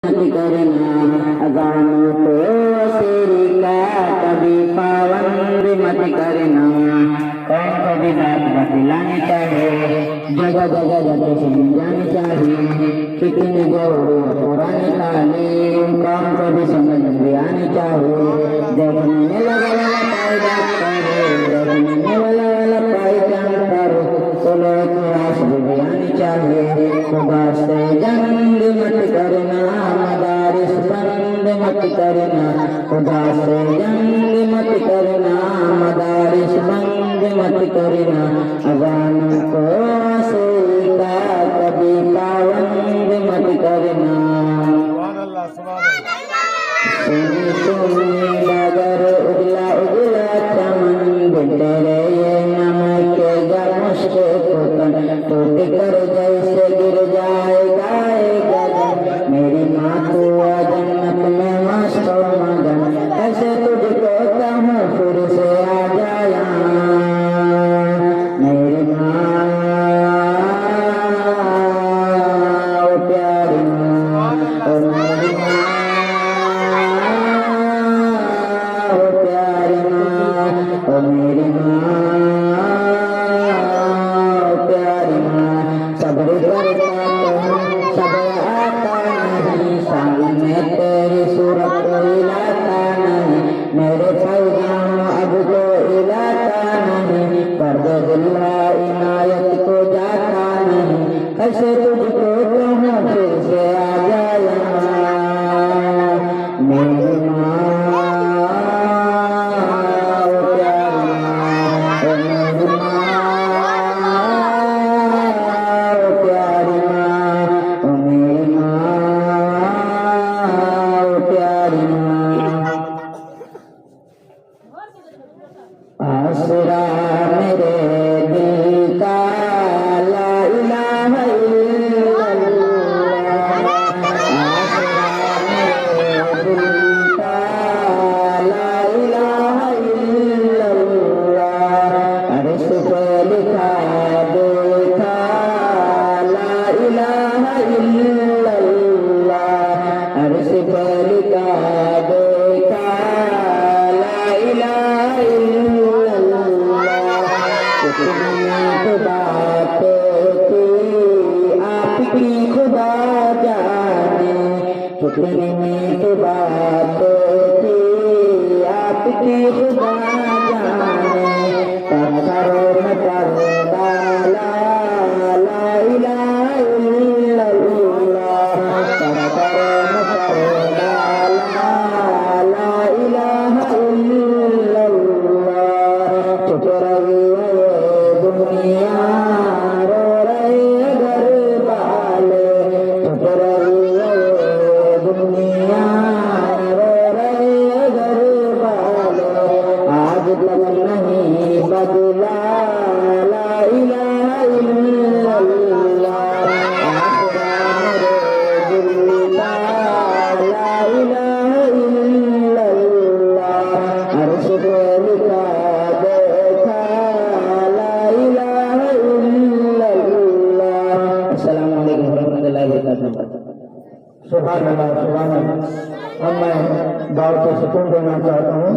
करना अजानों को तेरी का कभी पाबंद मत करना। कौन कभी बात बतलानी चाहिए, जगह जगह जाके समझानी चाहिए। कितनी जरूर पुरानी तालीम कौन कभी समझ में आनी चाहिए। देखने वाला फायदा करे, देखने वाला पहचान करो, चलो क्लास भी आनी चाहिए। खुदा से जंग मत करना, मदारिस बंद मत करना। खुदा से जंग मत करना, मदारिस बंद मत करना। अजान को सीधा कभी पाबंद मत करना। सुनी सुनी बगर उगला उगला चमन, तेरे ये नमक जा मुश्के पुतन, टूट कर जैसे गिर जाएगा गगन। मेरी माँ तू जन्नत में मस्त मगन, ऐसे तुझको कहूँ फिर से आ जाया। मेरी माँ ओ प्यारी माँ, ओ मेरी माँ ओ प्यारी माँ, ओ मेरी माँ ओ प्यारी माँ। सब्र करता तो सब्र आता नहीं, सामने तेरी सूरत हिलाता नहीं। मेरे फैजान अब तो हिलाता नहीं, परवरदिल्ला इनायत को जाता नहीं। ऐसे तुझको कहूँ फिर से आ जाया। मेरी माँ ओ प्यारी माँ, ओ मेरी माँ ओ प्यारी माँ, ओ मेरी माँ ओ प्यारी माँ। आसरा मेरे दिल का ला इलाहा इल्लल्लाह, आसरा मेरे दिल का ला इलाहा इल्लल्लाह। अर्श पे लिखा देखा ला इलाहा इल्लल्लाह, अर्श पे लिखा देखा ला इलाहा इल्लल्लाह। कितनी बातें की आपकी खुदा जाने, कितनी बातें की आपकी खुदा जाने। पत्थरों में पर्दा ला इलाहा इल्लल्लाह, पत्थरों में पर्दा ला इलाहा इल्लल्लाह। चुप रही है दुनिया, रो रहे घर वाले, चुप रही है दुनिया, रो रहे घर वाले। आज तक नहीं बदला ला इलाहा इल्लल्लाह, आसरा मेरे दिल का ला इलाहा इल्लल्लाह। अर्श पे लिखा देखा ला इलाहा इल्लल्लाह। अस्सलामु अलैकुम वरहमतुल्लाहि वबरकातुहू। सुभान अल्लाह, सुभान अल्लाह। अब मैं दावत सुकून देना चाहता हूँ।